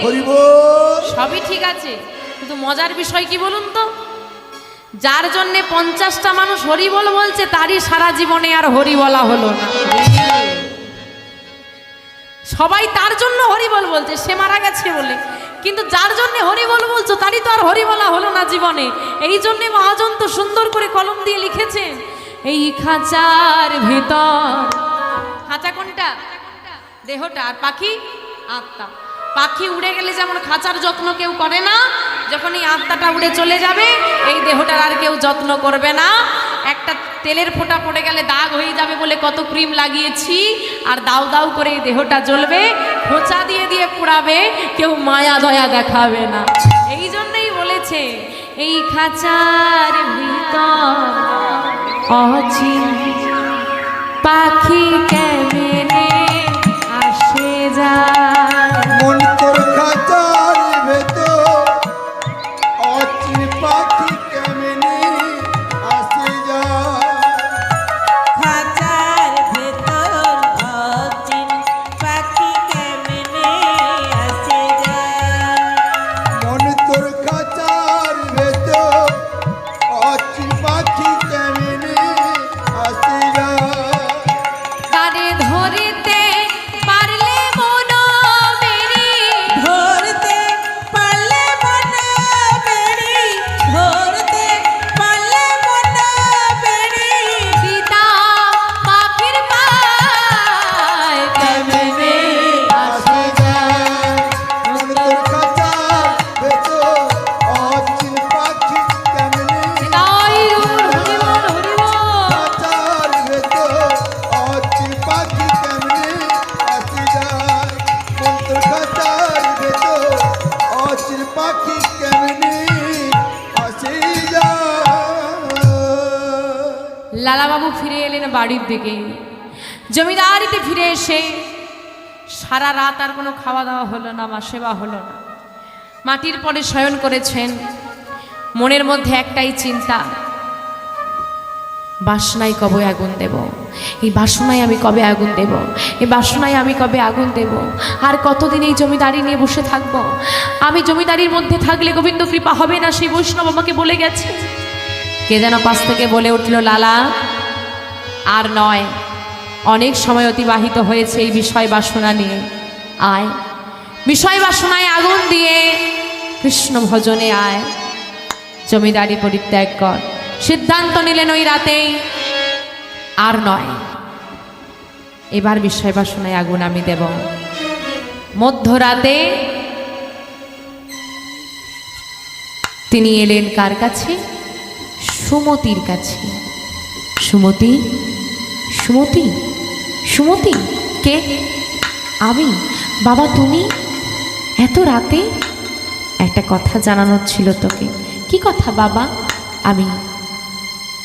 হরি বল। সবই ঠিক আছে, কিন্তু মজার বিষয় কি বলুন তো, যার জন্যে 50টা মানুষ হরি বল বলছে তারই সারা জীবনে আর হরি বলা হলো না। সবাই তার জন্য হরি বল বলছে, সে মারা গেছে বলে, কিন্তু যার জন্য হরি বল বলছো তারই তো আর হরি বলা হলো না জীবনে। এই জন্যে মহাজন তো সুন্দর করে কলম দিয়ে লিখেছেন, এই খাঁচার ভিতর, খাঁচা কোনটা? দেহটা, আর পাখি আত্মা। পাখি উড়ে গেলে যেমন খাঁচার যত্ন কেউ করে না, যখন এই আত্মাটা উড়ে চলে যাবে এই দেহটার আর কেউ যত্ন করবে না। একটা তেলের ফোঁটা পড়ে গেলে দাগ হয়ে যাবে বলে কত ক্রিম লাগিয়েছি, আর দাউ দাউ করে এই দেহটা জ্বলবে, খোঁচা দিয়ে দিয়ে পুড়াবে, কেউ মায়া দয়া দেখাবে না। এই জন্যই বলেছে এই খাঁচার ভিতর অচিন পাখি কেমনে আসে যায়। মন তোর খাঁচার ভেতর অচিন পাখি কেমনে আসে যায়। খাঁচার ভেতর অচিন পাখি কেমনে আসে যায়। মন তোর খাঁচার ভেতর অচিন পাখি কেমনে আসে যায়। তারে ধরিতে পারলে মন মেরি, ধরতে পারলে মনে বেড়ি, ধরতে পারলে মনে বেড়ি, পিতা পাখির পায় কেমনে আসে যায়। মন তোর খাঁচার ভেতর অচিন পাখি কেমনে নাই হরিবল হরিবল। খাঁচার ভেতর অচিন পাখি কেমনে আসে যায়। মন তোর খাঁচার ভেতর অচিন পাখি কেমনে আসে যায়। লালাবাবু ফিরে এলেন বাড়ির দিকে। জমিদারিতে ফিরে এসে সারা রাত আর কোনো খাওয়া দাওয়া হলো না, মা সেবা হলো না। মাটির পরে শয়ন করেছেন, মনের মধ্যে একটাই চিন্তা, বাসনায় কবে আগুন দেব, এই বাসনায় আমি কবে আগুন দেব, এই বাসনায় আমি কবে আগুন দেব। আর কতদিন এই জমিদারি নিয়ে বসে থাকব? আমি জমিদারির মধ্যে থাকলে গোবিন্দ কৃপা হবে না, সেই বৈষ্ণব আমাকে বলে গেছে। কে যেন পাশ থেকে বলে উঠল, লালা আর নয়, অনেক সময় অতিবাহিত হয়েছে এই বিষয় বাসনা নিয়ে, আয় বিষয় বাসনায় আগুন দিয়ে কৃষ্ণ ভজনে আয়, জমিদারি পরিত্যাগ কর। সিদ্ধান্ত নিলেন ওই রাতেই, আর নয়, এবার বিষয় বাসনায় আগুন আমি দেব। মধ্যরাতে তিনি এলেন কার কাছে? সুমতির কাছে। সুমতি, সুমতি, সুমতি, কে? আমি। বাবা তুমি এত রাতে? একটা কথা জানানোর ছিল তোকে। কি কথা বাবা? আমি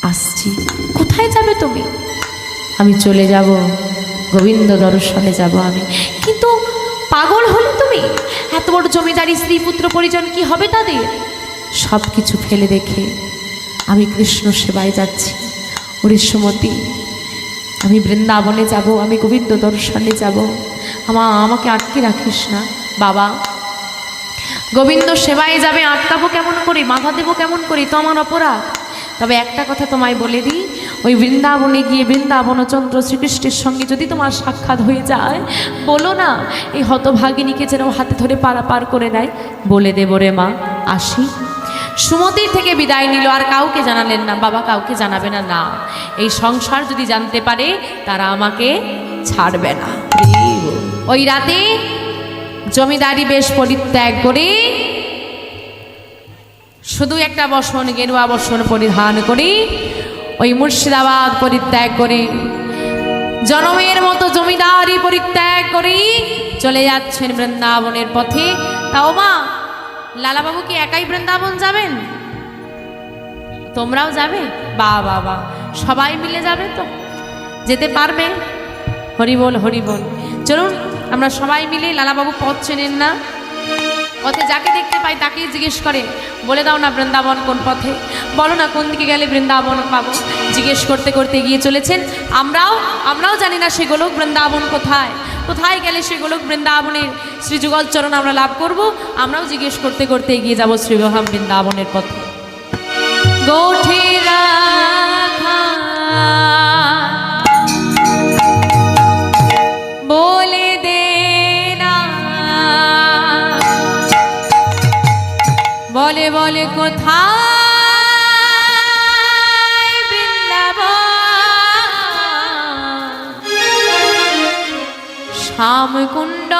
আসছি। কোথায় যাবে তুমি? আমি চলে যাব, গোবিন্দ দর্শনে যাব আমি। কিন্তু পাগল হলে তুমি? এত বড় জমিদারি, স্ত্রী পুত্র পরিজন, কি হবে তাদের? সব কিছু ফেলে রেখে আমি কৃষ্ণ সেবায় যাচ্ছি। ওরে সুমতি, আমি বৃন্দাবনে যাব, আমি গোবিন্দ দর্শনে যাব, আমাকে আটকে রাখিস না বাবা। গোবিন্দ সেবায় যাবে, আটকাবো কেমন করে, বাধা দেবো কেমন করে, তো আমার অপরাধ। তবে একটা কথা তোমায় বলে দিই, ওই বৃন্দাবনে গিয়ে বৃন্দাবনচন্দ্র শ্রীকৃষ্ণের সঙ্গে যদি তোমার সাক্ষাৎ হয়ে যায়, বলো না এই হতভাগিনীকে যেন হাতে ধরে পারাপার করে দেয়। বলে দেব রে মা, আসি। সুমতির থেকে বিদায় নিল, আর কাউকে জানালেন না। বাবা কাউকে জানাবে না, না, এই সংসার যদি জানতে পারে তারা আমাকে ছাড়বে না। ওই রাতে জমিদারি বেশ পরিত্যাগ করে শুধু একটা বসন, গেরুয়া বসন পরিধান করি, ওই মুর্শিদাবাদ পরিত্যাগ করে, জনমের মতো জমিদারি পরিত্যাগ করি চলে যাচ্ছেন বৃন্দাবনের পথে। তাও মা, লালাবাবু কি একাই বৃন্দাবন যাবেন? তোমরাও যাবে? বা বাবা, সবাই মিলে যাবে তো? যেতে পারবে? হরিবল হরিবল। চলুন আমরা সবাই মিলে, লালাবাবু পথ চেনেন না, পথে যাকে দেখতে পাই তাকেই জিজ্ঞেস করে, বলে দাও না বৃন্দাবন কোন পথে, বলো না কোন দিকে গেলে বৃন্দাবন পাবো। জিজ্ঞেস করতে করতে এগিয়ে চলেছেন। আমরাও জানি না সে গোলক বৃন্দাবন কোথায়। কোথায় গেলে সে গোলক বৃন্দাবনের শ্রীযুগল চরণ আমরা লাভ করব? আমরাও জিজ্ঞেস করতে করতে এগিয়ে যাব শ্রীবহাম বৃন্দাবনের পথে। গোঠে রাখা বলে দে না, বলে বলে কোথায় বৃন্দাবন, শ্যামকুণ্ড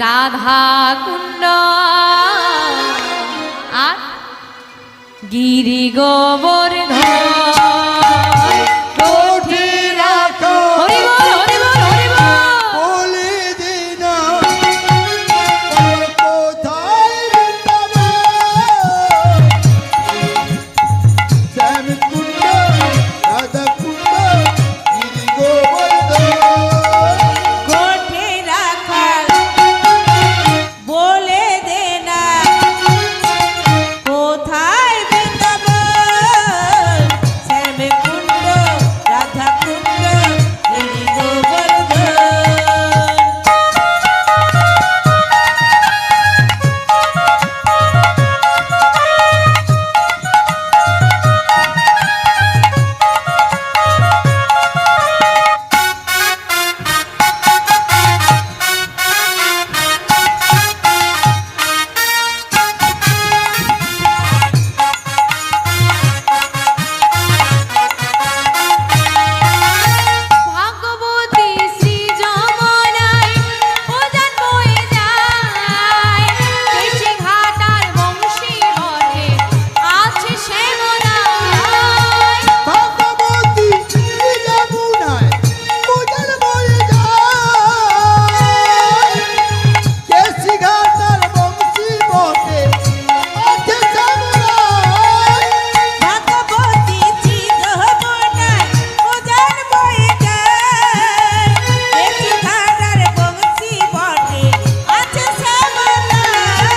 রাধা কুণ্ড আর গিরি গোবর্ধন। কোঠে রাখা হরি বল হরি বল হরি বল। বলে দে না, বল কোথায় বৃন্দাবন, শ্যামকুণ্ড রাধাকুণ্ড গিরি গোবর্ধন। কোঠে রাখাল বলে দে না, কোথায় বৃন্দাবন, শ্যামকুণ্ড রাধাকুণ্ড গিরি গোবর্ধন। ভাগবতী শ্রী যমুনায় উজান বয়ে যায়, কেশি ঘাট আর বংশী বনে আছে শ্যামলায়। ভগবতী যমুনায় উজান বয়ে যায়, কেশি ঘাট আর বংশী বনে আছে শ্যামলায়। ভগবতী যমুনায় উজান বয়ে যায়, কেশি ঘাট আর বংশী বনে আছে শ্যামলায়।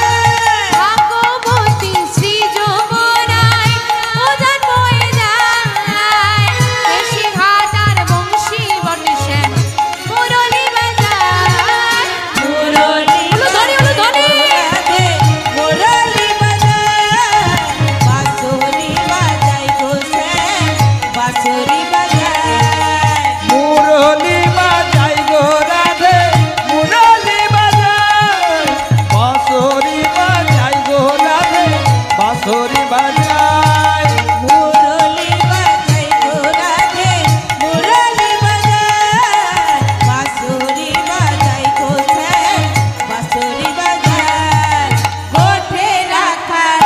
ভাগবতী শ্রী যমুনায় উজান বয়ে যায়, কেশি ঘাট আর বংশী বনে শ্যাম মুরলী বাজায়। মুরলী ধনী ধনী বাজায়, মুরলী বাজায়, বাঁশুরি বাজায় গো শ্যাম, বাঁশুরি বাজায়। মুরলী বাজাই গো রাধে, মুরলী বাজাই, বাঁশরি বাজাই গো রাধে, বাঁশরি বাজাই। মুরলী বাজায় গো রাধে, মুরলী বাজায়, বাঁশুরি বাজায় গো শ্যাম, বাঁশুরি বাজায়। কোঠে রাখাল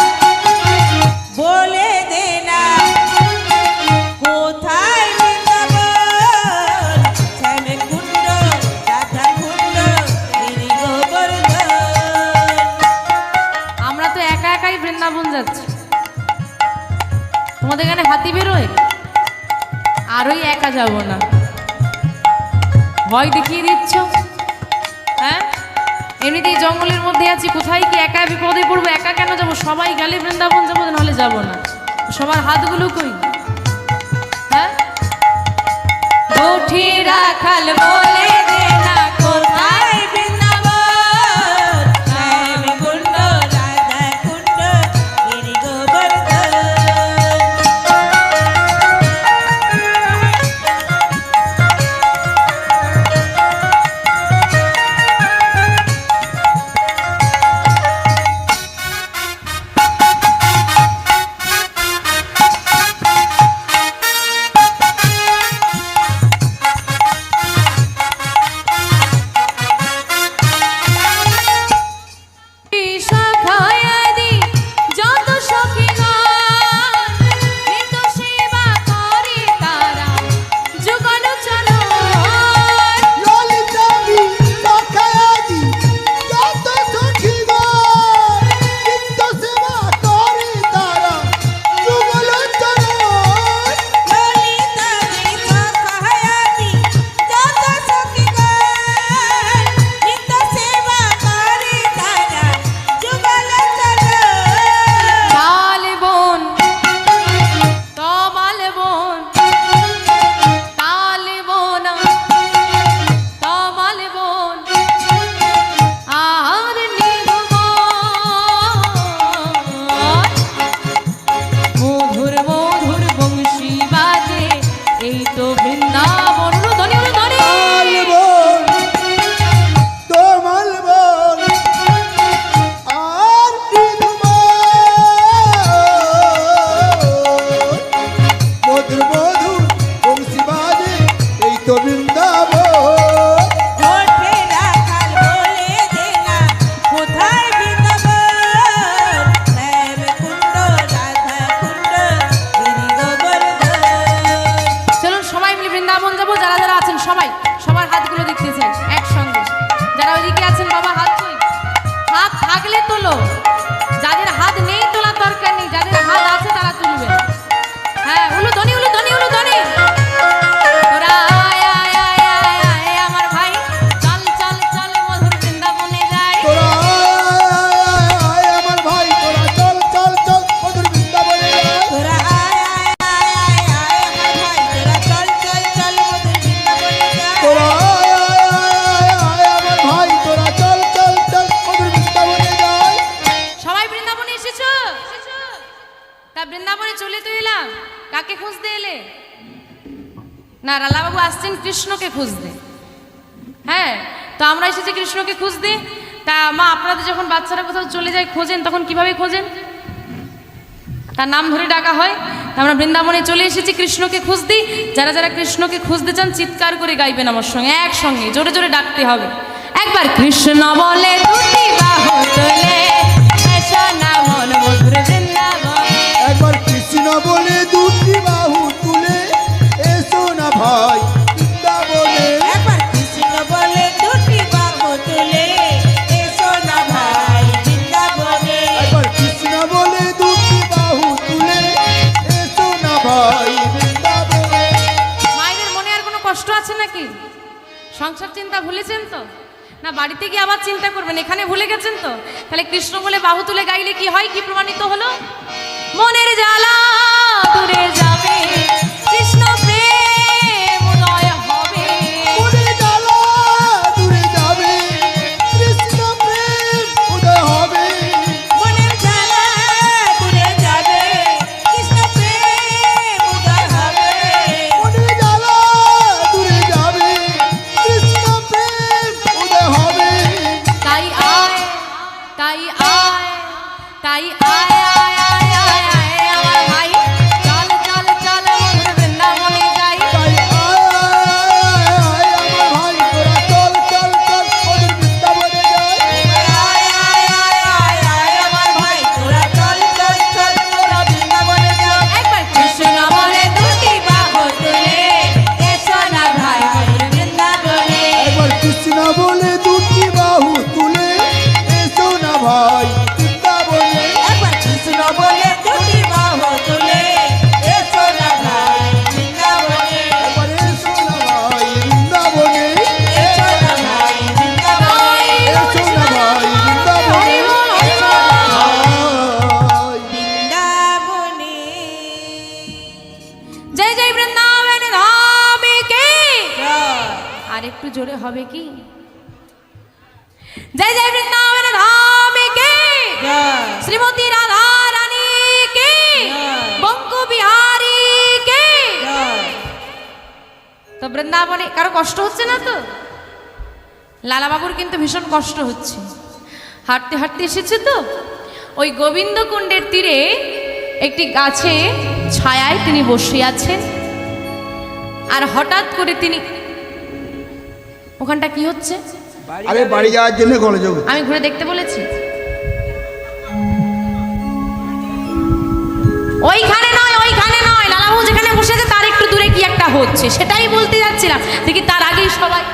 বলে দে না, কোথায় বৃন্দাবন, শ্যামকুণ্ড রাধাকুণ্ড গিরি গোবর্ধন। আমরা তো একা একাই বৃন্দাবন যাচ্ছি, তোমাদের এখানে হাতি বেরোয়? আরোই একা যাব না, ভয় দেখিয়ে দিচ্ছ। হ্যাঁ, এমনিতেই জঙ্গলের মধ্যে আছি, কোথায় কি একা বিপদে পড়বো? একা কেন যাব? সবাই গেলে বৃন্দাবন যাবো, নাহলে যাব না। সবার হাতগুলো কই? হ্যাঁ, গোঠে রাখাল বলে দে না, কোথায় বৃন্দাবন, শ্যামকুণ্ড রাধাকুণ্ড গিরি গোবর্ধন। তোলো, যাদের হাত নেই তোলার দরকার নেই, যাদের হাত আছে তারা তুলবে। হ্যাঁ, উলুধ্বনি উলুধ্বনি উলুধ্বনি। তোরা আয় আয় আয় আয় আয় আমার ভাই, চল চল চল মধুর বৃন্দাবনে যাই। তোরা আয় আমার ভাই, তোরা চল চল চল মধুর বৃন্দাবনে যাই। তোরা আয় আয় আয় আয় আমার ভাই, তোরা চল চল চল মধুর বৃন্দাবনে যাই। তোরা আয় আমার ভাই, তোরা চল চল চল মধুর বৃন্দাবনে যাই। সবাই বৃন্দাবনে এসেছো? তা বৃন্দাবনে চলে তো এলাম, কাকে খুঁজতে এলে? না, রালাবাবু আসছেন কৃষ্ণকে খুঁজতে। হ্যাঁ, তো আমরা এসেছি কৃষ্ণকে খুঁজতে। তা মা, আপনাদের যখন বাচ্চারা কোথাও চলে যায় খোঁজেন, তখন কিভাবে খোঁজেন? তার নাম ধরে ডাকা হয়। তা আমরা বৃন্দাবনে চলে এসেছি কৃষ্ণকে খুঁজতে। যারা যারা কৃষ্ণকে খুঁজতে চান চিৎকার করে গাইবেন আমার সঙ্গে, একসঙ্গে জোরে জোরে ডাকতে হবে। একবার কৃষ্ণ বলে দুটি বাহু তোলে, এসো না মন মধুর বৃন্দাবনে। একবার কৃষ্ণ বলে দুটি বাহু তুলে, এসো না ভাই বৃন্দাবনে। একবার কৃষ্ণ বলে দুটি বাহু তুলে, এসো না ভাই বৃন্দাবনে। একবার কৃষ্ণ বলে দুটি বাহু তুলে, এসো না ভাই বৃন্দাবনে। মায়েদের মনে আর কোনো কষ্ট আছে নাকি? সংসার চিন্তা ভুলেছেন তো? না বাড়িতে গিয়ে আবার চিন্তা করবেন, এখানে ভুলে গেছেন তো? তাহলে কৃষ্ণ বলে বাহু তুলে গাইলে কি হয়, কি প্রমাণিত হলো? মনের জ্বালা দূরে যাবে, কৃষ্ণ প্রেম উদয় হবে। মনের জ্বালা দূরে যাবে, কৃষ্ণ প্রেম উদয় হবে। মনের জ্বালা দূরে যাবে, কৃষ্ণ প্রেম উদয় হবে। মনের জ্বালা দূরে যাবে, কৃষ্ণ প্রেম উদয় হবে। তাই আয় তাই আয় তাই আয় আয় আয় আয় আয় আমার ভাই, চল চল চল মধুর বৃন্দাবনে যাই। তাই আয় আমার ভাই, তোরা চল চল চল মধুর বৃন্দাবনে যাই। আয় আয় আয় আয় আয় আমার ভাই, তোরা চল চল চল তোরা বৃন্দাবনে যাও। একবার কৃষ্ণ বলে দুটি বাহু তুলে, এসো না ভাই মধুর বৃন্দাবনে। একবার কৃষ্ণ বলে দুটি বাহু তুলে, এসো না ভাই বৃন্দাবনে। একবার কৃষ্ণ বলে দুটি বাহু তুলে, এসো না ভাই বৃন্দাবনে। একবার এসো না ভাই বৃন্দাবনে। এসো না ভাই বৃন্দাবনে। এসো না ভাই বৃন্দাবনে। হরি বল, হরি বল। ভাই। বৃন্দাবনে। জয় জয় বৃন্দাবন ধাম কি। জয়। আর একটু জোরে হবে কি? জয় জয় বৃন্দাবন ধাম কি, জয়। শ্রীমতী রাধা রানী কি, জয়। বঙ্কু বিহারী কি। জয়। তো বৃন্দাবনে কারো কষ্ট হচ্ছে না তো? লালাবাবুর কিন্তু ভীষণ কষ্ট হচ্ছে, হাঁটতে হাঁটতে এসেছে তো। ওই গোবিন্দ কুণ্ডের তীরে একটি গাছে ছায়ায় তিনি বসে আছেন। আর হঠাৎ করে তিনি, ওখানটা কি হচ্ছে? আরে বাড়ি যাওয়ার জন্য কলেজে আমি ঘুরে দেখতে বলেছি। ওইখানে নয়, ওইখানে নয়, লালাবাবু যেখানে বসে আছে তার একটু দূরে কি একটা হচ্ছে, সেটাই বলতে যাচ্ছিলাম। দেখি তার আগেই সবাই,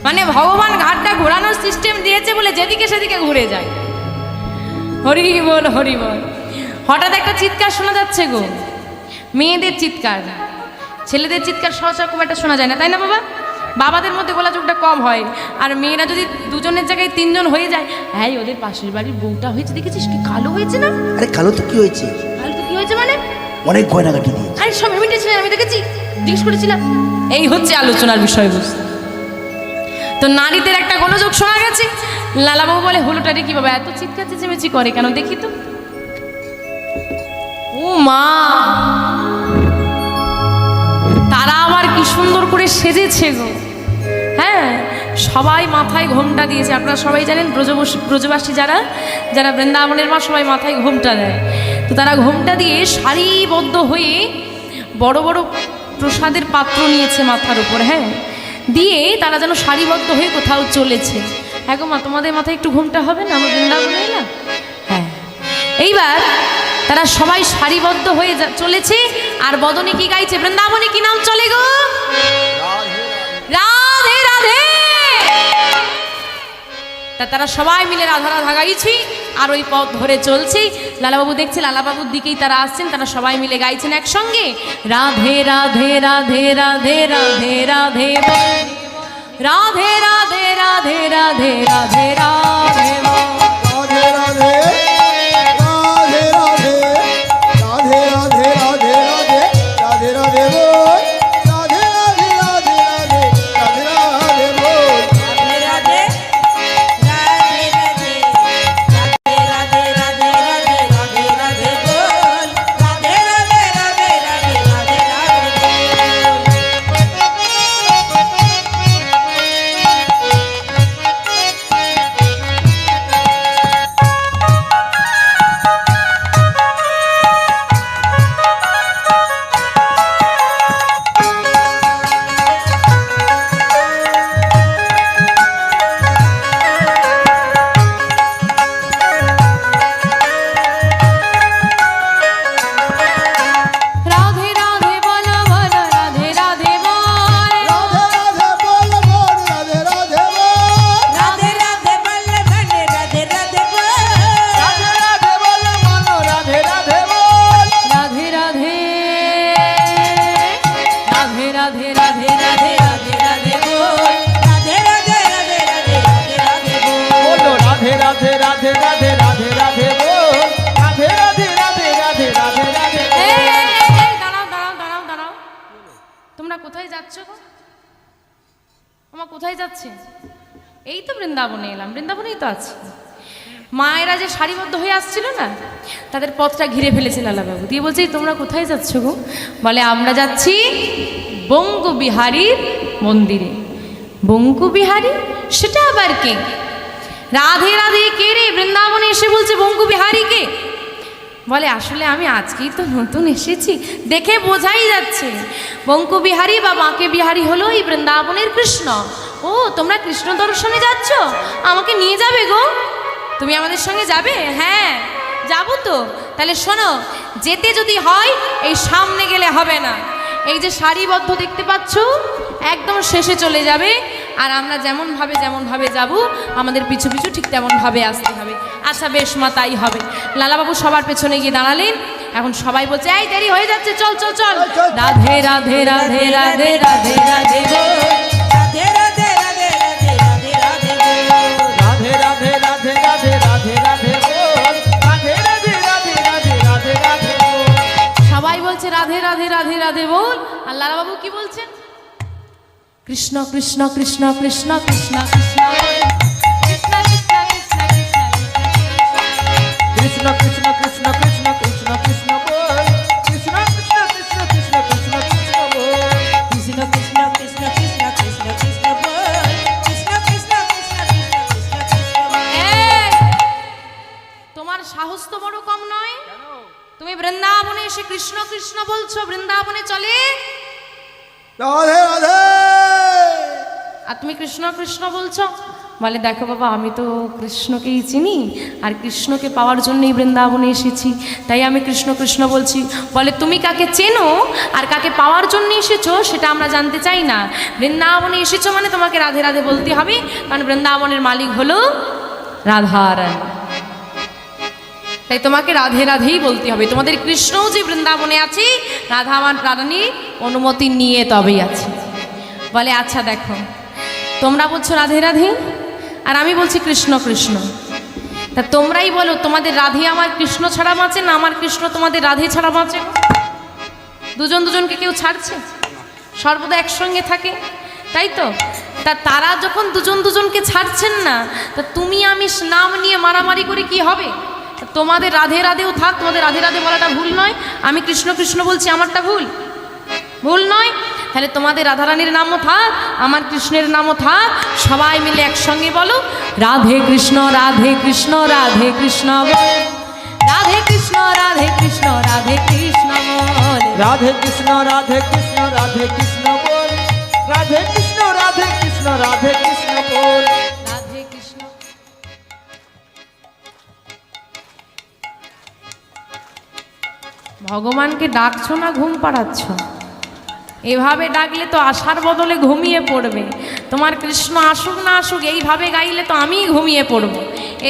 মানে ভগবান ঘাটটা ঘোরানোর সিস্টেম দিয়েছে বলে যেদিকে সেদিকে ঘুরে যায়। হরি বল হরি বল। হঠাৎ একটা চিৎকার শোনা যাচ্ছে গো, মেয়েদের চিৎকার। ছেলেদের চিৎকার সহসা খুব একটা শোনা যায় না, তাই না বাবা? বাবাদের মধ্যে গোলাযোগটা কম হয়, আর মেয়েরা যদি দুজনের জায়গায় তিনজন হয়ে যায়, হ্যাঁ ওদের পাশের বাড়ির বউটা হয়েছে দেখেছিস কি কালো হয়েছে না? আরে কালো তো কি হয়েছে? কালো তো কি হয়েছে মানে? অনেক গয়নাগাটি দিয়ে। আরে সব হেমিটেছে, আমি দেখেছি, জিজ্ঞেস করেছিলাম। এই হচ্ছে আলোচনার বিষয়বস্তু। তো নারীদের একটা গোলযোগ শোনা গেছে। লালাবাবু বলে হলোটারে কি বাবা এত চিৎকার চেঁচেমেচি করে কেন, দেখি তো। ও মা, তারা আবার কি সুন্দর করে সেজেছে গো। হ্যাঁ, সবাই মাথায় ঘোমটা দিয়েছে। আপনারা সবাই জানেন ব্রজবাসী যারা যারা বৃন্দাবনের মা সবাই মাথায় ঘোমটা দেয়। তো তারা ঘোমটা দিয়ে সারিবদ্ধ হয়ে বড় বড় প্রসাদের পাত্র নিয়েছে মাথার উপর। হ্যাঁ, দিয়ে তারা যেন সারিবদ্ধ হয়ে কোথাও চলেছে। হ্যাঁ গো মা, তোমাদের মাথায় একটু ঘোমটা হবে না? আমরা বৃন্দাবনে এলাম। হ্যাঁ, এইবার তারা সবাই সারিবদ্ধ হয়ে চলেছে। আর বদনে কি গাইছে? বৃন্দাবনে কি নাম চলে গো? রাধে রাধে। তা তারা সবাই মিলে রাধা রাধা গাইছি আর ওই পথ ধরে চলছি। লালাবাবু দেখছে লালাবাবুর দিকেই তারা আসছেন, তারা সবাই মিলে গাইছেন একসঙ্গে, রাধে রাধে রাধে রাধে রাধে রাধে বল, রাধে রাধে রাধে রাধে রাধে রাধে বল। রাধে রাধে রাধে রাধে রাধে রাধে রাধে রাধে রাধে রাধে বল, রাধে রাধে রাধে রাধে রাধে রাধে বল। রাধে রাধে রাধে রাধে রাধে রাধে রাধে রাধে রাধে বল, রাধে রাধে রাধে রাধে রাধে রাধে রাধে বল বল রাধে রাধে বল, রাধে রাধে বল বল, রাধে রাধে বল। রাধে রাধে বল বল রাধে রাধে বল, রাধে রাধে বল মানো রাধে রাধে বল, রাধে রাধে রাধে রাধে রাধে রাধে রাধে রাধে বল, রাধে রাধে রাধে রাধে রাধে রাধে বল। বলো রাধে রাধে রাধে রাধে রাধে রাধে বল, রাধে রাধে রাধে রাধে রাধে রাধে বল। এই, দাঁড়াও দাঁড়াও দাঁড়াও দাঁড়াও, তোমরা কোথায় যাচ্ছ গো? আমার কোথায় যাচ্ছে? এই তো বৃন্দাবনে এলাম, বৃন্দাবনেই তো আছি। মায়েরা যে সারিবদ্ধ হয়ে আসছিল না, তাদের পথটা ঘিরে ফেলেছে লালাবাবু, দিয়ে বলছে "এই তোমরা কোথায় যাচ্ছ গো?" বলে আমরা যাচ্ছি বঙ্কু বিহারীর মন্দিরে। বঙ্কু বিহারী সেটা আবার কে? রাধে রাধে কে রে? বৃন্দাবনে এসে বলছে বঙ্কু বিহারী কে? বলে আসলে আমি আজকেই তো নতুন এসেছি, দেখে বোঝাই যাচ্ছে বঙ্কু বিহারী বা বাঁকে বিহারী হলো এই বৃন্দাবনের কৃষ্ণ। ও তোমরা কৃষ্ণ দর্শনে যাচ্ছ, আমাকে নিয়ে যাবে গো? তুমি আমাদের সঙ্গে যাবে? হ্যাঁ যাবো তো। তাহলে শোনো, যেতে যদি হয় এই সামনে গেলে হবে না, এই যে সারিবদ্ধ দেখতে পাচ্ছ একদম শেষে চলে যাবে, আর আমরা যেমন ভাবে যাব আমাদের পিছু পিছু ঠিক তেমন ভাবে আসতে হবে। আচ্ছা বেশ মা, তাই হবে। লালাবাবু সবার পেছনে গিয়ে দাঁড়ালেন। এখন সবাই বলছে এই দেরি হয়ে যাচ্ছে, চল চল চল। রাধে রাধে রাধে রাধে রাধে রাধে বল, রাধে রাধে রাধে রাধে রাধে রাধে বল, রাধে রাধে রাধে রাধে রাধে রাধে বল, রাধে রাধে রাধে রাধে রাধে রাধে বল। সবাই বলছে রাধে রাধে রাধে রাধে বল। আর লালাবাবু কি বলছেন? কৃষ্ণ কৃষ্ণ কৃষ্ণ কৃষ্ণ কৃষ্ণ কৃষ্ণ কৃষ্ণ কৃষ্ণ কৃষ্ণ কৃষ্ণ কৃষ্ণ কৃষ্ণ কৃষ্ণ কৃষ্ণ বল, কৃষ্ণ কৃষ্ণ কৃষ্ণ কৃষ্ণ কৃষ্ণ কৃষ্ণ বল, কৃষ্ণ কৃষ্ণ কৃষ্ণ কৃষ্ণ কৃষ্ণ কৃষ্ণ বল, কৃষ্ণ কৃষ্ণ কৃষ্ণ কৃষ্ণ কৃষ্ণ কৃষ্ণ বল। এই, তোমার সাহস তো বড় কম নয়। তুমি বৃন্দাবনে এসে কৃষ্ণ কৃষ্ণ বলছো, বৃন্দাবনে চলে রাধে রাধে আর তুমি কৃষ্ণ কৃষ্ণ বলছো। বলে দেখো বাবা, আমি তো কৃষ্ণকেই চিনি, আর কৃষ্ণকে পাওয়ার জন্যই বৃন্দাবনে এসেছি, তাই আমি কৃষ্ণ কৃষ্ণ বলছি। বলে তুমি কাকে চেনো আর কাকে পাওয়ার জন্য এসেছো সেটা আমরা জানতে চাই না। বৃন্দাবনে এসেছো মানে তোমাকে রাধে রাধে বলতে হবে, কারণ বৃন্দাবনের মালিক হলো রাধারানী, তাই তোমাকে রাধে রাধেই বলতে হবে। তোমাদের কৃষ্ণও যে বৃন্দাবনে আছে, রাধা রানী অনুমতি নিয়ে তবেই আছে। বলে আচ্ছা দেখো, তোমরা বলছো রাধে রাধে আর আমি বলছি কৃষ্ণ কৃষ্ণ, তা তোমরাই বলো তোমাদের রাধে আমার কৃষ্ণ ছাড়া বাঁচে না আমার কৃষ্ণ তোমাদের রাধে ছাড়া বাঁচে? দুজন দুজনকে কেউ ছাড়ছে? সর্বদা একসঙ্গে থাকে, তাই তো? তা তারা যখন দুজন দুজনকে ছাড়ছেন না, তা তুমি আমি নাম নিয়ে মারামারি করে কি হবে? তোমাদের রাধে রাধেও থাক, তোমাদের রাধে রাধে বলাটা ভুল নয়, আমি কৃষ্ণ কৃষ্ণ বলছি আমারটা ভুল? ভুল নয়। তাহলে তোমাদের রাধারানীর নামও থাক, আমার কৃষ্ণের নামও থাক, সবাই মিলে একসঙ্গে বলো রাধে কৃষ্ণ রাধে কৃষ্ণ রাধে কৃষ্ণ বল, রাধে কৃষ্ণ রাধে কৃষ্ণ রাধে কৃষ্ণ বল, রাধে কৃষ্ণ রাধে কৃষ্ণ রাধে কৃষ্ণ বল, রাধে কৃষ্ণ রাধে কৃষ্ণ রাধে কৃষ্ণ বল। রাধে কৃষ্ণ। ভগবানকে ডাকছো না ঘুম পাড়াচ্ছ? এভাবে ডাকলে তো আশার বদলে ঘুমিয়ে পড়বে। তোমার কৃষ্ণ আসুক না আসুক এইভাবে গাইলে তো আমিই ঘুমিয়ে পড়বো।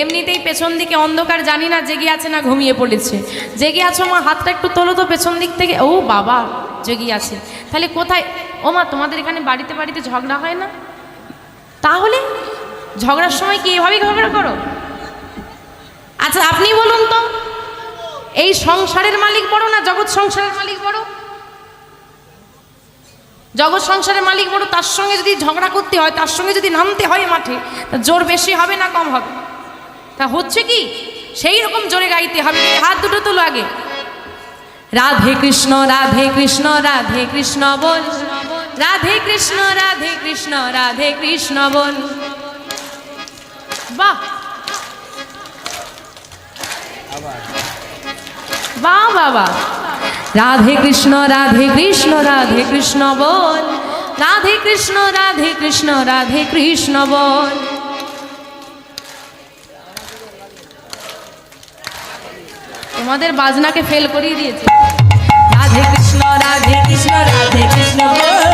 এমনিতেই পেছন দিকে অন্ধকার, জানি না জেগে আছে না ঘুমিয়ে পড়েছে। জেগে আছো মা, হাতটা একটু তোলো তো পেছন দিক থেকে। ও বাবা, জেগে আছে। তাহলে কোথায়? ও মা, তোমাদের এখানে বাড়িতে বাড়িতে ঝগড়া হয় না? তাহলে ঝগড়ার সময় কি এভাবেই ঝগড়া করো? আচ্ছা আপনি বলুন তো, এই সংসারের মালিক বড় না জগৎ সংসারের মালিক বড়? জগৎ সংসারের মালিক বড়। তার সঙ্গে যদি ঝগড়া করতে হয়, তার সঙ্গে যদি নামতে হয় মাঠে, তা জোর বেশি হবে না কম হবে? তা হচ্ছে কি, সেই রকম জোরে গাইতে হবে। হাত দুটো তোলো আগে। রাধে কৃষ্ণ রাধে কৃষ্ণ রাধে কৃষ্ণ বল, রাধে কৃষ্ণ রাধে কৃষ্ণ রাধে কৃষ্ণ বল। বাহ বাহ বাবা। রাধে কৃষ্ণ রাধে কৃষ্ণ রাধে কৃষ্ণ বল, রাধে কৃষ্ণ রাধে কৃষ্ণ রাধে কৃষ্ণ বল। তোমাদের বাজনাকে ফেল করিয়ে দিয়েছে। রাধে কৃষ্ণ রাধে কৃষ্ণ রাধে কৃষ্ণ বল,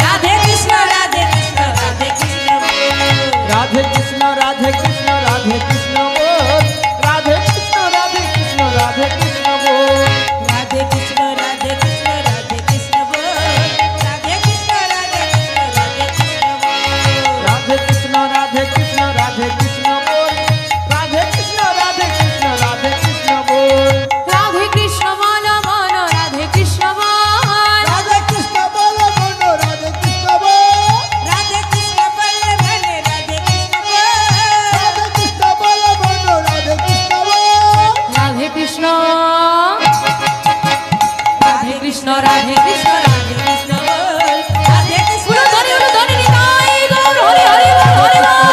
রাধে কৃষ্ণ রাধে কৃষ্ণ রাধে কৃষ্ণ বল। রাধে কৃষ্ণ রাধে কৃষ্ণ রাধে কৃষ্ণ বল, রাধে কৃষ্ণ রাধে কৃষ্ণ রাধে কৃষ্ণ বল। রাধে কৃষ্ণ রাধে কৃষ্ণ রাধে কৃষ্ণ বল, রাধে কৃষ্ণ রাধে কৃষ্ণ রাধে কৃষ্ণ বল। রাধে কৃষ্ণ রাধে কৃষ্ণ রাধে কৃষ্ণ বল, রাধে কৃষ্ণ রাধে কৃষ্ণ রাধে কৃষ্ণ বল। রাধে কৃষ্ণ বল বল, রাধে কৃষ্ণ বল। রাধে কৃষ্ণ বল বল, রাধে কৃষ্ণ বল। রাধে কৃষ্ণ বল বল, রাধে কৃষ্ণ বল। রাধে কৃষ্ণ বল বল, রাধে কৃষ্ণ বল। রাধে কৃষ্ণ রাধে কৃষ্ণ রাধে কৃষ্ণ রাধে কৃষ্ণ বল। রাধে কৃষ্ণ উলুধ্বনি নিতাই গৌর, হরি হরি বল, হরি বল।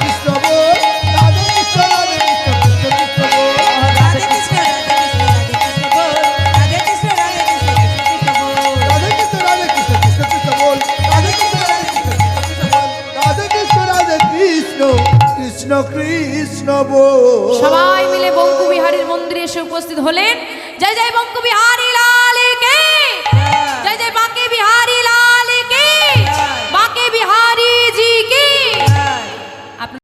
কৃষ্ণ বল, রাধে কৃষ্ণ রাধে কৃষ্ণ কৃষ্ণ কৃষ্ণ বল। রাধে কৃষ্ণ রাধে কৃষ্ণ রাধে কৃষ্ণ বল, রাধে কৃষ্ণ রাধে কৃষ্ণ কৃষ্ণ কৃষ্ণ বল। রাধে কৃষ্ণ রাধে কৃষ্ণ কৃষ্ণ কৃষ্ণ বল। রাধে কৃষ্ণ রাধে কৃষ্ণ কৃষ্ণ কৃষ্ণ বল। রাধে কৃষ্ণ রাধে কৃষ্ণ কৃষ্ণ কৃষ্ণ বল। সবাই মিলে বঙ্কু বিহারীর মন্দিরে এসে উপস্থিত হলেন। জয় জয় বঙ্কু বিহারী।